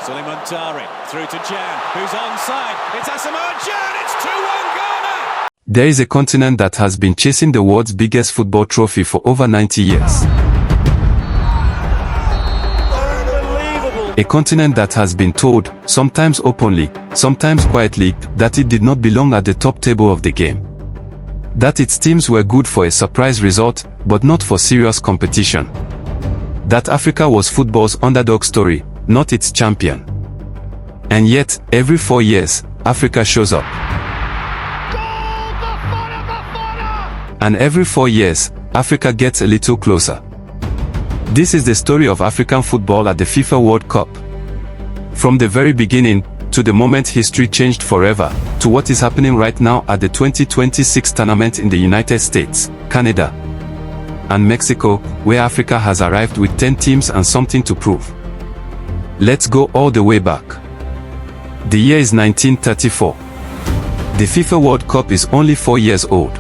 Suleiman through to Gyan, who's onside. It's Asamoah Gyan, it's 2-1 Ghana! There is a continent that has been chasing the world's biggest football trophy for over 90 years. A continent that has been told, sometimes openly, sometimes quietly, that it did not belong at the top table of the game. That its teams were good for a surprise result, but not for serious competition. That Africa was football's underdog story, not its champion. And yet, every 4 years, Africa shows up. And every 4 years, Africa gets a little closer. This is the story of African football at the FIFA World Cup. From the very beginning, to the moment history changed forever, to what is happening right now at the 2026 tournament in the United States, Canada, and Mexico, where Africa has arrived with 10 teams and something to prove. Let's go all the way back. The year is 1934. The FIFA World Cup is only 4 years old.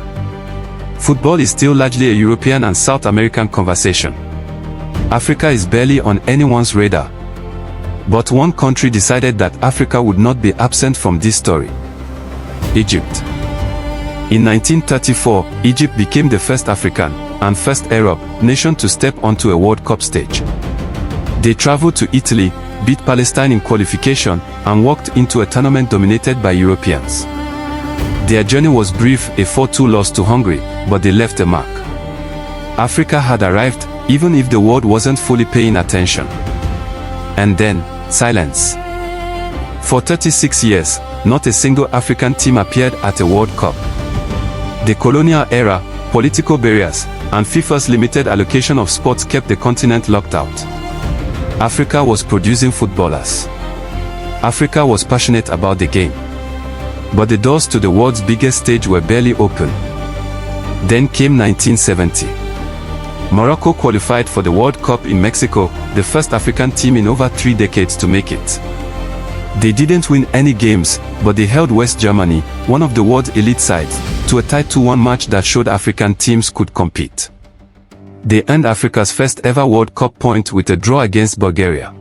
Football is still largely a European and South American conversation. Africa is barely on anyone's radar. But one country decided that Africa would not be absent from this story: Egypt. In 1934, Egypt became the first African, and first Arab, nation to step onto a World Cup stage. They traveled to Italy, beat Palestine in qualification, and walked into a tournament dominated by Europeans. Their journey was brief, a 4-2 loss to Hungary, but they left a mark. Africa had arrived, even if the world wasn't fully paying attention. And then, silence. For 36 years, not a single African team appeared at a World Cup. The colonial era, political barriers, and FIFA's limited allocation of sports kept the continent locked out. Africa was producing footballers. Africa was passionate about the game. But the doors to the world's biggest stage were barely open. Then came 1970. Morocco qualified for the World Cup in Mexico, the first African team in over 3 decades to make it. They didn't win any games, but they held West Germany, one of the world's elite sides, to a tight 2-1 match that showed African teams could compete. They earned Africa's first ever World Cup point with a draw against Bulgaria.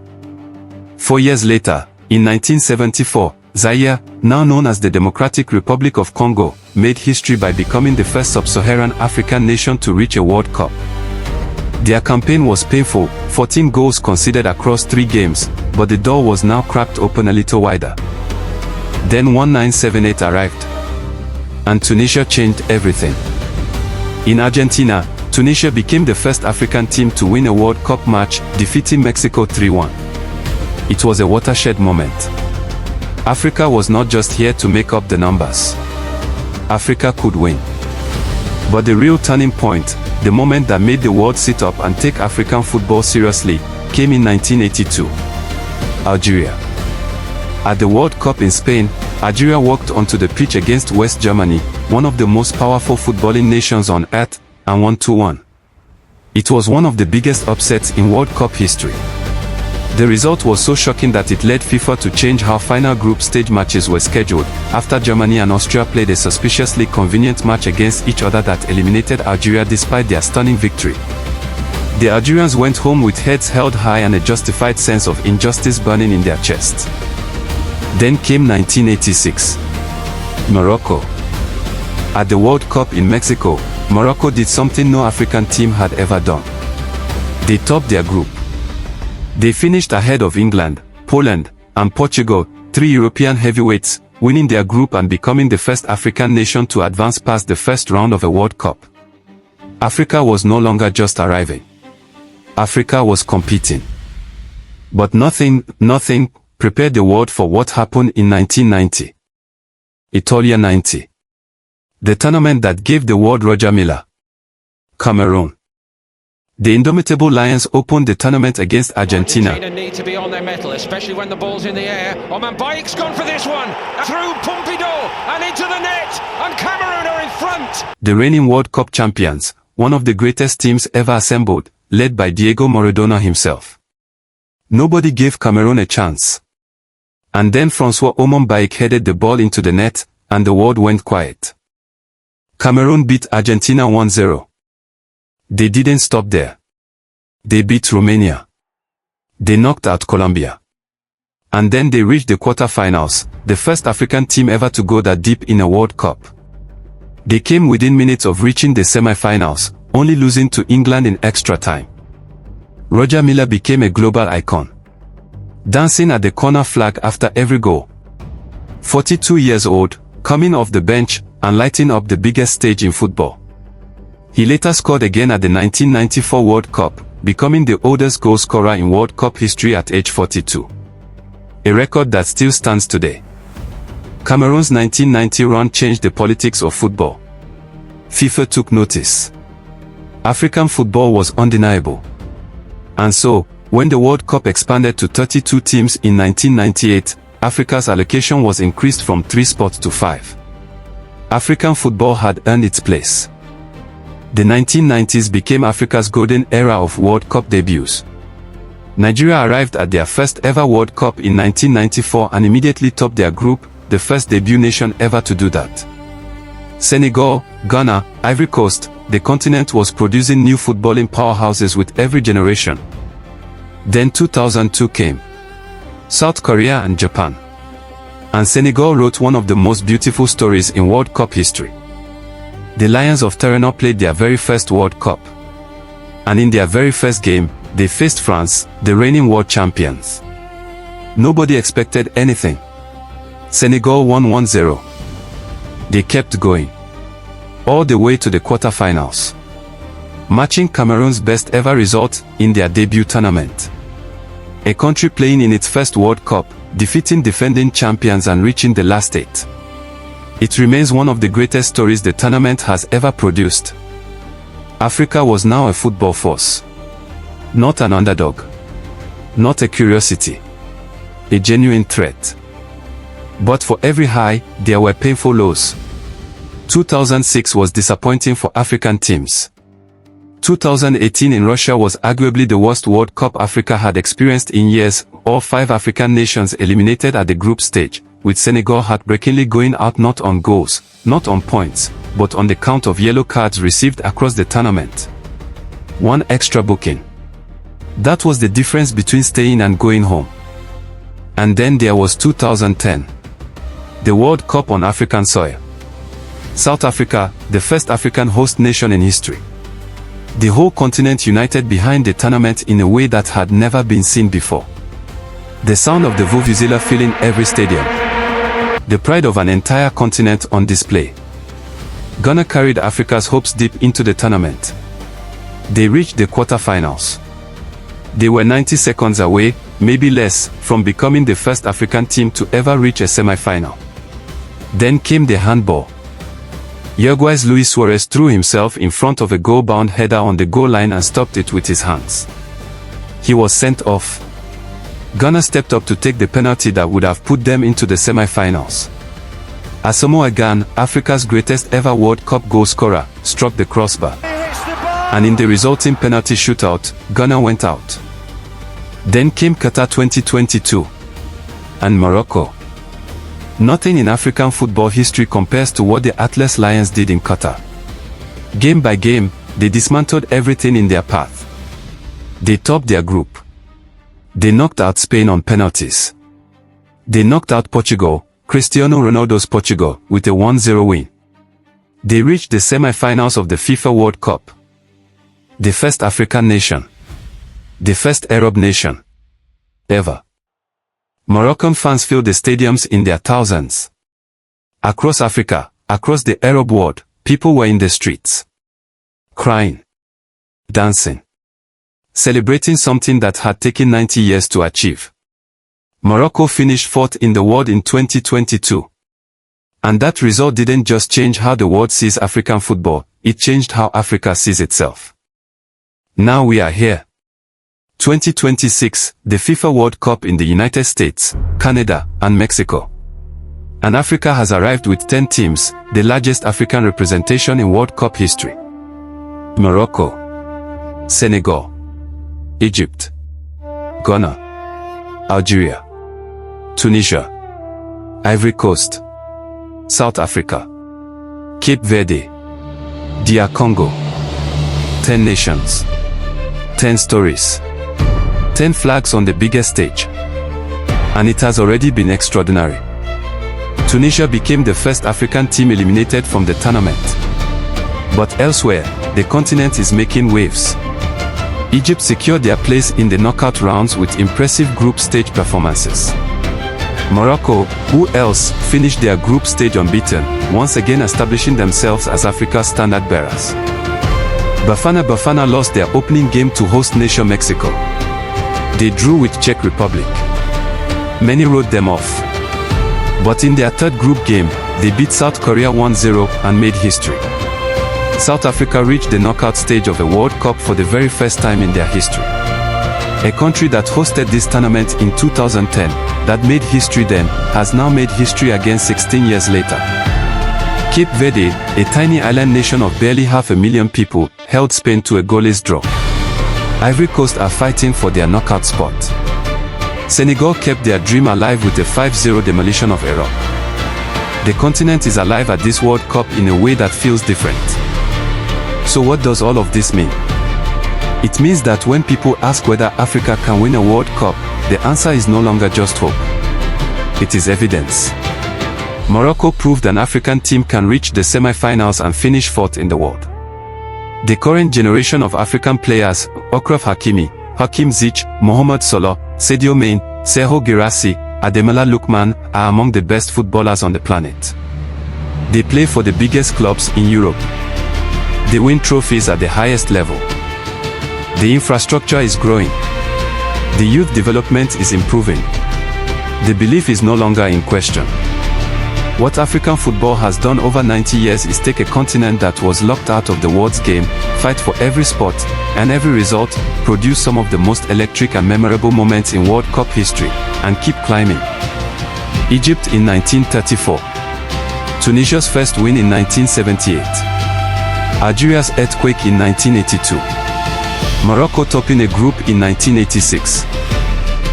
4 years later, in 1974, Zaire, now known as the Democratic Republic of Congo, made history by becoming the first sub-Saharan African nation to reach a World Cup. Their campaign was painful, 14 goals conceded across 3 games, but the door was now cracked open a little wider. Then 1978 arrived. And Tunisia changed everything. In Argentina, Tunisia became the first African team to win a World Cup match, defeating Mexico 3-1. It was a watershed moment. Africa was not just here to make up the numbers. Africa could win. But the real turning point, the moment that made the world sit up and take African football seriously, came in 1982. Algeria. At the World Cup in Spain, Algeria walked onto the pitch against West Germany, one of the most powerful footballing nations on earth, and won 2-1. It was one of the biggest upsets in World Cup history. The result was so shocking that it led FIFA to change how final group stage matches were scheduled, after Germany and Austria played a suspiciously convenient match against each other that eliminated Algeria despite their stunning victory. The Algerians went home with heads held high and a justified sense of injustice burning in their chests. Then came 1986. Morocco. At the World Cup in Mexico, Morocco did something no African team had ever done. They topped their group. They finished ahead of England, Poland, and Portugal, 3 European heavyweights, winning their group and becoming the first African nation to advance past the first round of a World Cup. Africa was no longer just arriving. Africa was competing. But nothing prepared the world for what happened in 1990. Italia 90. The tournament that gave the world Roger Milla. Cameroon. The indomitable Lions opened the tournament against Argentina. Argentina need to be on their mettle, especially when the ball's in the air. Oman Bayek's gone for this one. Through Pompidou and into the net. And Cameroon are in front. The reigning World Cup champions, one of the greatest teams ever assembled, led by Diego Maradona himself. Nobody gave Cameroon a chance. And then Francois Oman Bayek headed the ball into the net, and the world went quiet. Cameroon beat Argentina 1-0. They didn't stop there. They beat Romania. They knocked out Colombia. And then they reached the quarterfinals, the first African team ever to go that deep in a World Cup. They came within minutes of reaching the semifinals, only losing to England in extra time. Roger Milla became a global icon, dancing at the corner flag after every goal. 42 years old, coming off the bench and lighting up the biggest stage in football. He later scored again at the 1994 World Cup, becoming the oldest goal scorer in World Cup history at age 42. A record that still stands today. Cameroon's 1990 run changed the politics of football. FIFA took notice. African football was undeniable. And so, when the World Cup expanded to 32 teams in 1998, Africa's allocation was increased from 3 spots to 5. African football had earned its place. The 1990s became Africa's golden era of World Cup debuts. Nigeria arrived at their first ever World Cup in 1994 and immediately topped their group, the first debut nation ever to do that. Senegal, Ghana, Ivory Coast, the continent was producing new footballing powerhouses with every generation. Then 2002 came. South Korea and Japan. And Senegal wrote one of the most beautiful stories in World Cup history. The Lions of Terranor played their very first World Cup. And in their very first game, they faced France, the reigning world champions. Nobody expected anything. Senegal won 1-0. They kept going, all the way to the quarterfinals, matching Cameroon's best ever result in their debut tournament. A country playing in its first World Cup, defeating defending champions and reaching the last 8. It remains one of the greatest stories the tournament has ever produced. Africa was now a football force. Not an underdog. Not a curiosity. A genuine threat. But for every high, there were painful lows. 2006 was disappointing for African teams. 2018 in Russia was arguably the worst World Cup Africa had experienced in years, all 5 African nations eliminated at the group stage, with Senegal heartbreakingly going out not on goals, not on points, but on the count of yellow cards received across the tournament. 1 extra booking. That was the difference between staying and going home. And then there was 2010. The World Cup on African soil. South Africa, the first African host nation in history. The whole continent united behind the tournament in a way that had never been seen before. The sound of the vuvuzela filling every stadium. The pride of an entire continent on display. Ghana carried Africa's hopes deep into the tournament. They reached the quarterfinals. They were 90 seconds away, maybe less, from becoming the first African team to ever reach a semifinal. Then came the handball. Uruguay's Luis Suarez threw himself in front of a goal-bound header on the goal line and stopped it with his hands. He was sent off. Ghana stepped up to take the penalty that would have put them into the semifinals. Asamoah Gyan, Africa's greatest ever World Cup goal scorer, struck the crossbar. And in the resulting penalty shootout, Ghana went out. Then came Qatar 2022. And Morocco. Nothing in African football history compares to what the Atlas Lions did in Qatar. Game by game, they dismantled everything in their path. They topped their group. They knocked out Spain on penalties. They knocked out Portugal, Cristiano Ronaldo's Portugal, with a 1-0 win. They reached the semi-finals of the FIFA World Cup. The first African nation. The first Arab nation. Ever. Moroccan fans filled the stadiums in their thousands. Across Africa, across the Arab world, people were in the streets. Crying. Dancing. Celebrating something that had taken 90 years to achieve. Morocco finished 4th in the world in 2022. And that result didn't just change how the world sees African football, it changed how Africa sees itself. Now we are here. 2026, the FIFA World Cup in the United States, Canada, and Mexico. And Africa has arrived with 10 teams, the largest African representation in World Cup history. Morocco, Senegal, Egypt, Ghana, Algeria, Tunisia, Ivory Coast, South Africa, Cape Verde, DR Congo. 10 nations, 10 stories, 10 flags on the biggest stage. and it has already been extraordinary. Tunisia became the first African team eliminated from the tournament. But elsewhere, the continent is making waves. Egypt secured their place in the knockout rounds with impressive group stage performances. Morocco, who else, finished their group stage unbeaten, once again establishing themselves as Africa's standard bearers. Bafana lost their opening game to host nation Mexico. They drew with Czech Republic. Many wrote them off. But in their third group game, they beat South Korea 1-0 and made history. South Africa reached the knockout stage of a World Cup for the very first time in their history. A country that hosted this tournament in 2010, that made history then, has now made history again 16 years later. Cape Verde, a tiny island nation of barely 500,000 people, held Spain to a goalless draw. Ivory Coast are fighting for their knockout spot. Senegal kept their dream alive with a 5-0 demolition of Iraq. The continent is alive at this World Cup in a way that feels different. So what does all of this mean? It means that when people ask whether Africa can win a World Cup, the answer is no longer just hope. It is evidence. Morocco proved an African team can reach the semifinals and finish fourth in the world. The current generation of African players, Achraf Hakimi, Hakim Ziyech, Mohamed Salah, Sadio Mane, Serhou Guirassy, Ademola Lookman, are among the best footballers on the planet. They play for the biggest clubs in Europe. They win trophies at the highest level. The infrastructure is growing. The youth development is improving. The belief is no longer in question. What African football has done over 90 years is take a continent that was locked out of the world's game, fight for every sport, and every result, produce some of the most electric and memorable moments in World Cup history, and keep climbing. Egypt in 1934. Tunisia's first win in 1978. Algeria's earthquake in 1982. Morocco topping a group in 1986.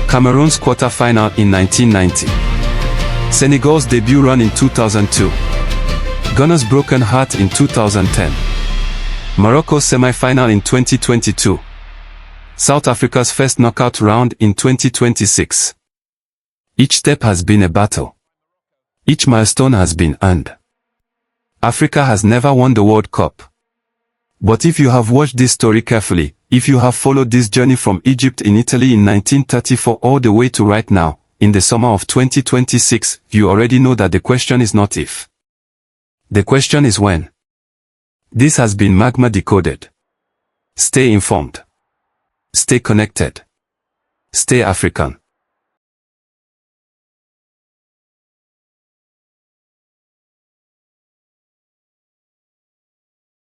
Cameroon's quarter-final in 1990. Senegal's debut run in 2002. Ghana's broken heart in 2010. Morocco's semi-final in 2022. South Africa's first knockout round in 2026. Each step has been a battle. Each milestone has been earned. Africa has never won the World Cup. But if you have watched this story carefully, if you have followed this journey from Egypt in Italy in 1934 all the way to right now, in the summer of 2026, you already know that the question is not if. The question is when. This has been Magma Decoded. Stay informed. Stay connected. Stay African.